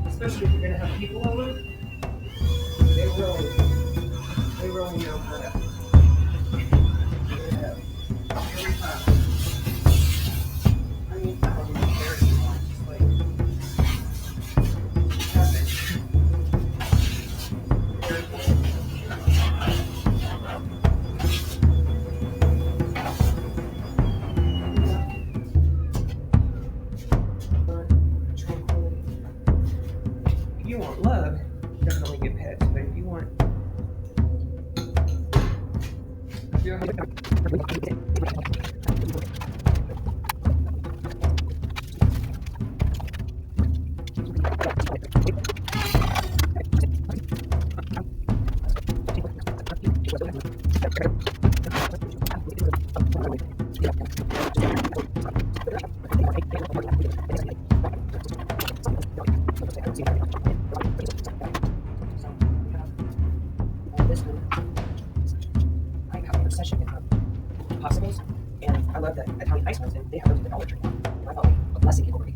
Especially if you're gonna have people over, they really know how to. Every time. I mean, I don't even care anymore. It's like, if you want love, definitely get pets. But if you want, possibles, and I love the Italian ice ones, and they have those at the Dollar Tree. And I felt like a blessing over me,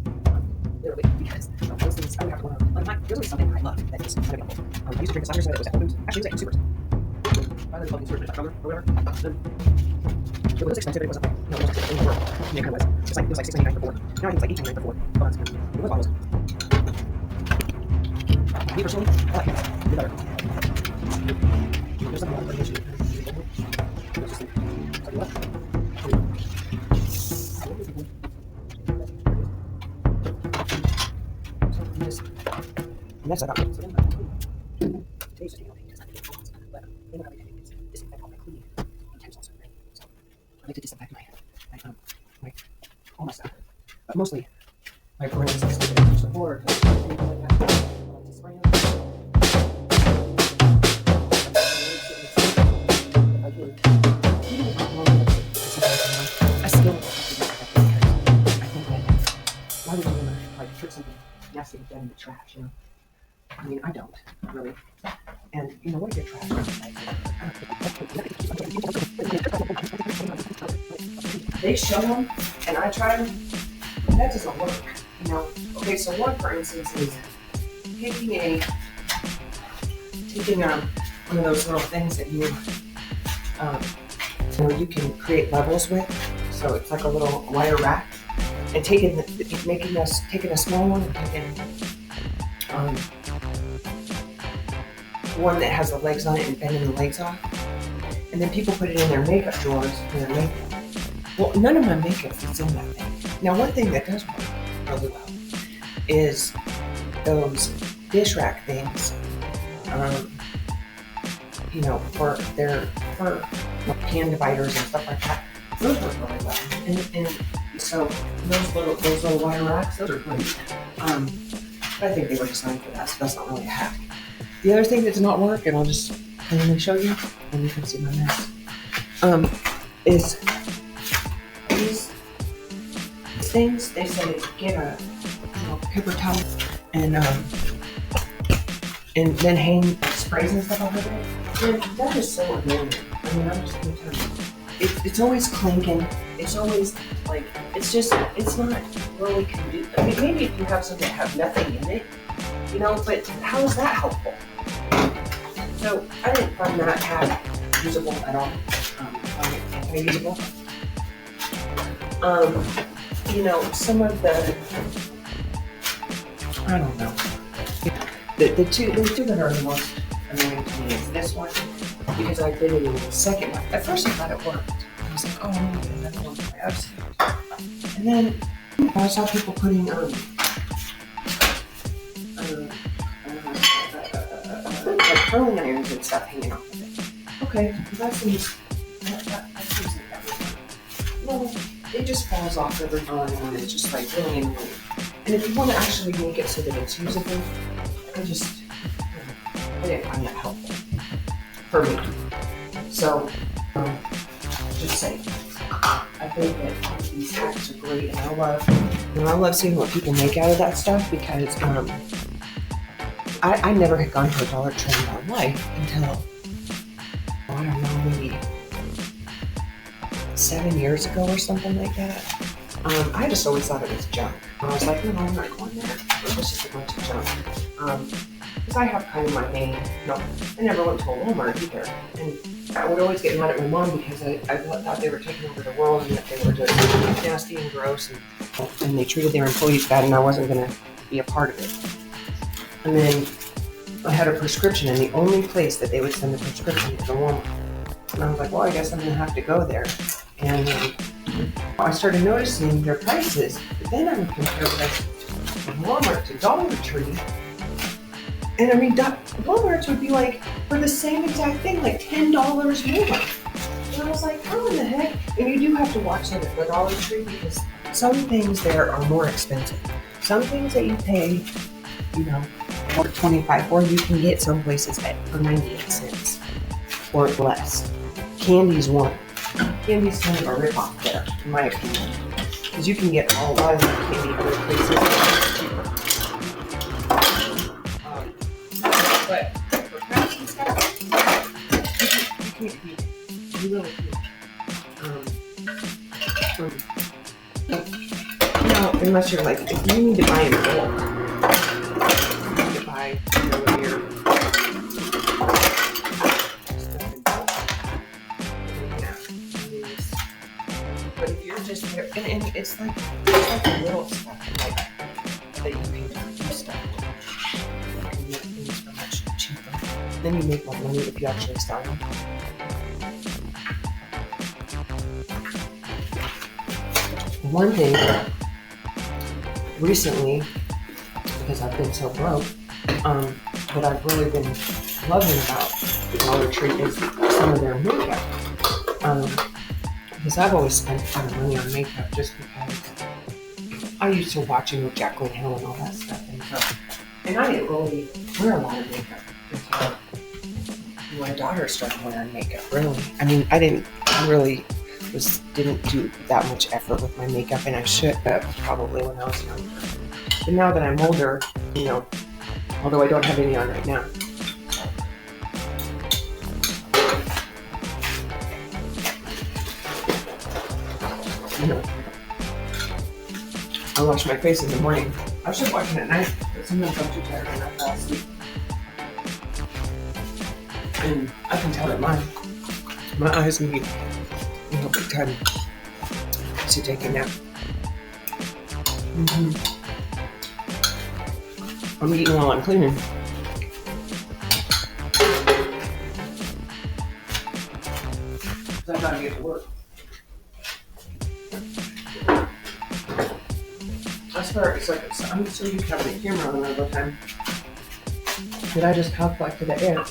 literally, because those things I would have to want to. There's always something I love that is kind of helpful. I used to drink a cider soda that was at Whole Foods. Actually, it was at Supers. Rather than Supers, or whatever. It was expensive, but it wasn't like, no, it wasn't in the world. Yeah, it kind of was. It was like $6.99 for 4. Now I think it's like $18.99 for 4. But it was bottles. Me personally, I like it. You're better. There's something about it. And that's about it. So today's video is not the but they don't have anything to disinfect all my cleaning utensils. Right? So I like to disinfect all my stuff. But mostly my brushes and stuff that I use before, anything like that. I like to spray them. I still don't have to disinfect it because I think that why would you want to like put something nasty like that in the trash, you know? I mean, I don't, really. And, you know, what a good trash like? They show them, and I try them, and that doesn't work, you know? Okay, so one, for instance, is taking one of those little things that you can create levels with. So it's like a little wire rack, and taking a small one and taking one that has the legs on it and bending the legs off, and then people put it in their makeup drawers and their makeup. Well, none of my makeup fits in that thing. Now, one thing that does work really well is those dish rack things. You know, for pan dividers and stuff like that. Those work really well, and so those little wire racks, those are great. But I think they were designed for that, so that's not really a hack. The other thing that does not work, and I'll just cleanly show you, and you can see my mess, is these things. They say get a paper towel and then hang sprays and stuff over it. And that is so annoying. I mean, I'm just gonna tell you, it's always clinking. It's always like it's not really conducive. I mean, maybe if you have something that have nothing in it, you know, but how is that helpful? So I didn't find that hack usable at all. I find it anti-usable. You know, some of the, I don't know. The two that are the most annoying to me is this one, because I did it in the second one. At first I thought it worked. I was like, oh, I'm gonna get another one for my upstairs. And then I saw people putting like curling irons and stuff hanging off of it. Okay, that seems like that would work. No, it just falls off every time and it's just like really annoying. And if you want to actually make it so that it's usable, I didn't find that helpful. for me. So, just saying. I think that these hacks are great, and I love seeing what people make out of that stuff because I never had gone to a Dollar Tree in my life until, I don't know, maybe 7 years ago or something like that. I just always thought it was junk. I was like, no, I'm not going there. It's just a bunch of junk. Because I have kind of my main, I never went to a Walmart either. And I would always get mad at my mom because I thought they were taking over the world and that they were just nasty and gross and they treated their employees bad and I wasn't going to be a part of it. And then I had a prescription and the only place that they would send the prescription was a Walmart. And I was like, well, I guess I'm going to have to go there. And I started noticing their prices, but then I would compare prices from Walmart to Dollar Tree. And I mean, Walmart's would be like, for the same exact thing, like $10 more. And I was like, how in the heck? And you do have to watch them at the Dollar Tree because some things there are more expensive. Some things that you pay, for $25 for, you can get some places for 98 cents or less. Candy's one. Candy's kind of a rip-off there, in my opinion. Because you can get a lot of candy other places cheaper. But for crafts and stuff, you can't beat it. You really can't. Unless you're like, if you need to buy in bulk, you need to buy your but if you're just there, and it's like the little stuff like that you can do stuff. You can make things for much cheaper. Then you make more money if you actually sell them. One thing recently, because I've been so broke, what I've really been loving about Dollar Tree is some of their makeup. Because I've always spent a ton of money on makeup just because I used to watch Jaclyn Hill and all that stuff. And I didn't really wear a lot of makeup until my daughter started wearing makeup, really. I mean, didn't do that much effort with my makeup, and I should have probably when I was younger. But now that I'm older, although I don't have any on right now. I wash my face in the morning. I should wash it at night, but sometimes I'm too tired and I fall asleep. And I can tell that my eyes need big time to take a nap. I'm eating while I'm cleaning. I gotta get to work. I swear, it's like I'm so used to having a camera on all the time that I just talk like to the air.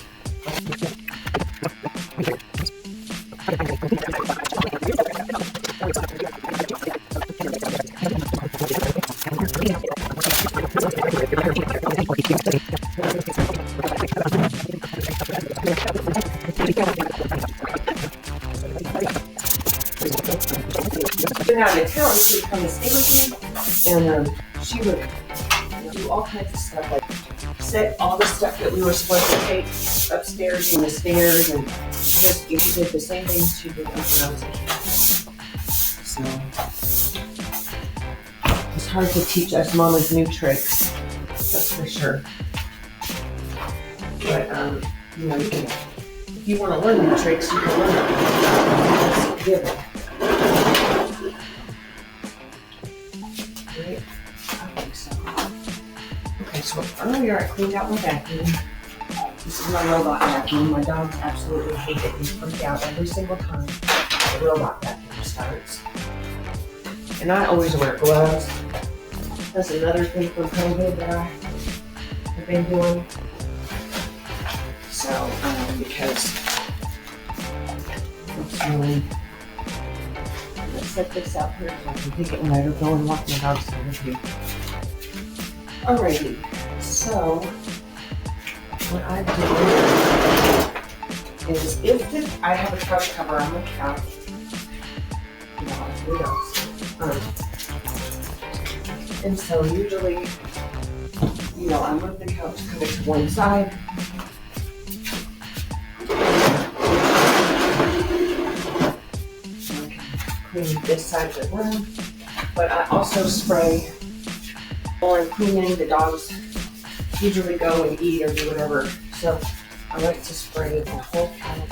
Been out of town, she would come to stay with me, and she would do all kinds of stuff, like set all the stuff that we were supposed to take upstairs in the stairs, and just did the same things she did when I was a kid. So it's hard to teach us mamas new tricks, that's for sure. But if you want to learn new tricks, you can learn them. That's a given. Right? I think so. Okay, so earlier I cleaned out my vacuum. This is my robot vacuum. My dogs absolutely hate it. They freak out every single time the robot vacuum starts. And I always wear gloves. That's another thing from COVID that I have been doing. So, because it's really, let's set this out here so I can take it when I go and walk my dogs with you. Alrighty, so what I do is I have a couch cover on the couch, you know, who knows? And so usually, you know, I move the couch kind of to one side. I can clean this side of the room, but I also spray while I'm cleaning. The dogs usually go and eat or do whatever, so I like to spray the whole couch.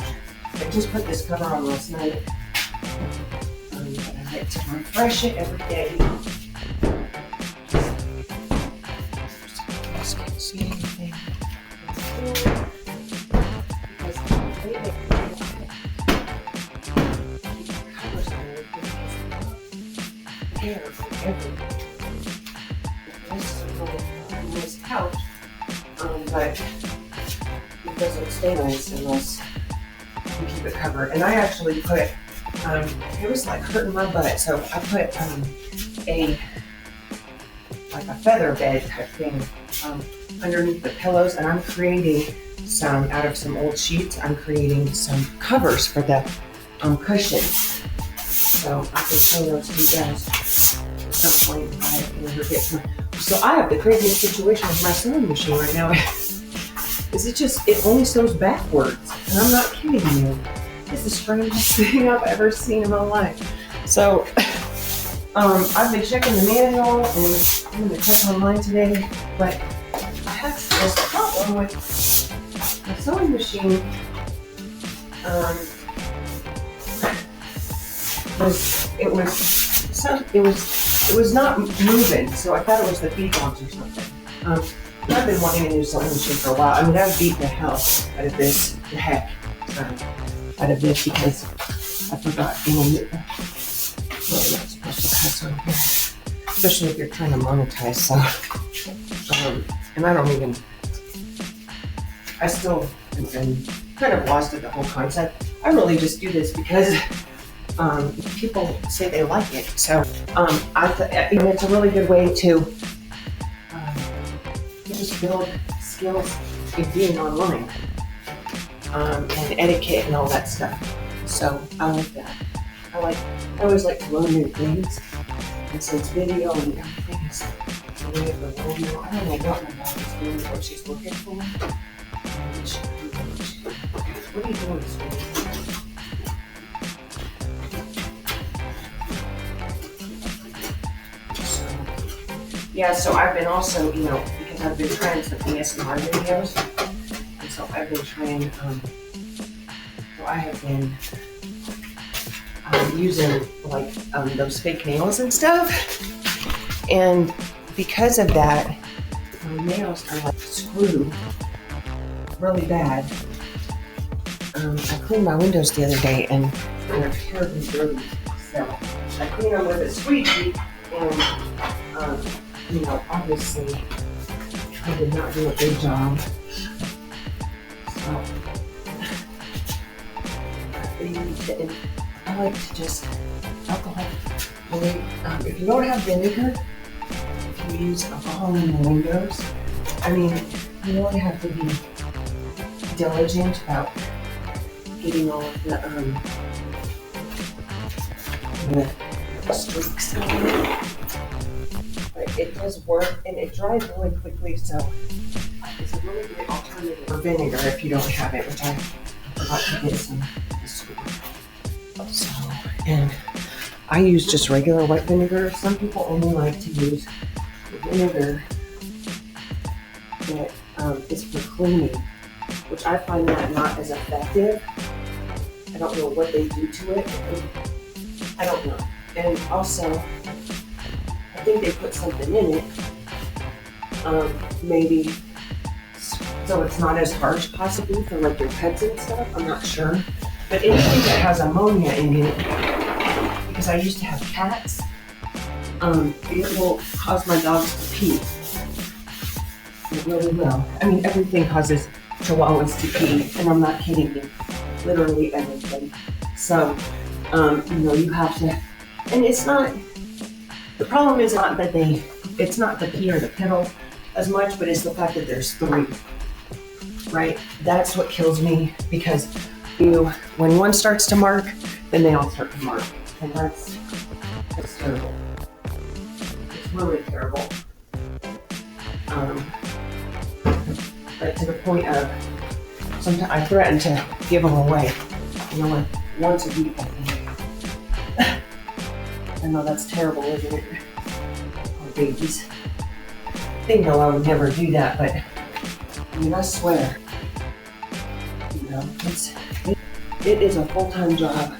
I just put this cover on last night, but I like to refresh it every day. Just can't see anything. Because the way they covers on everything is hair from everywhere. This is a really nice couch, but it doesn't stay nice unless you keep it covered. And I actually put, it was like hurting my butt, so I put like a feather bed type thing underneath the pillows, and I'm creating out of some old sheets, I'm creating some covers for the cushions. So I can show those to you guys at some point if I ever get to. So I have the craziest situation with my sewing machine right now. It only sews backwards, and I'm not kidding you. It's the strangest thing I've ever seen in my life. So I've been checking the manual, and I'm going to check online today, but I have this problem with my sewing machine. It was not moving, so I thought it was the feed dogs or something. I've been wanting a new sewing machine for a while. I mean, I've beat the hell out of this, out of this, because I forgot, you know, really not supposed to cut on here, especially if you're trying to monetize. So, and I still am kind of lost at the whole concept. I really just do this because people say they like it. So, it's a really good way to just build skills in being online, and etiquette and all that stuff. So I like that. I always like to learn new things, and since video and everything is the way of the world now, I don't know what my dog is doing, what she's looking for. What are you doing, sweetie? Yeah, so I've been also, you know, because I've been trying some ASMR videos, and so I've been trying, so I have been using like those fake nails and stuff, and because of that, my nails are like screwed really bad. I cleaned my windows the other day, and they're terribly dirty, so I cleaned them with a squeegee, and you know, obviously, I did not do a good job. So, I like to just alcohol. If you don't have vinegar, if you use alcohol in the windows, I mean, you really have to be diligent about getting all of the streaks out. It does work, and it dries really quickly, so it's a really great alternative for vinegar if you don't have it, which I forgot to get some this week. So, and I use just regular white vinegar. Some people only like to use the vinegar that is for cleaning, which I find that not as effective. I don't know what they do to it. I don't know. And also, I think they put something in it, maybe so it's not as harsh possibly for like your pets and stuff. I'm not sure. But anything that has ammonia in it, because I used to have cats, it will cause my dogs to pee. It really will. I mean, everything causes chihuahuas to pee, and I'm not kidding you. Literally everything. So, you know, you have to, and it's not, the problem is not that it's not the pee or the pedal as much, but it's the fact that there's three, right? That's what kills me, because when one starts to mark, then they all start to mark. And that's terrible. It's really terrible. But to the point of, sometimes I threaten to give them away, like once a week, I think. I know that's terrible, isn't it? Oh, babies. They know I would never do that, but I swear, it is a full-time job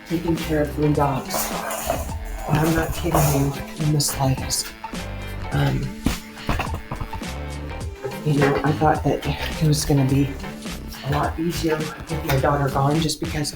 taking care of 3 dogs. And I'm not kidding you in the slightest. I thought that it was going to be a lot easier with my daughter gone, just because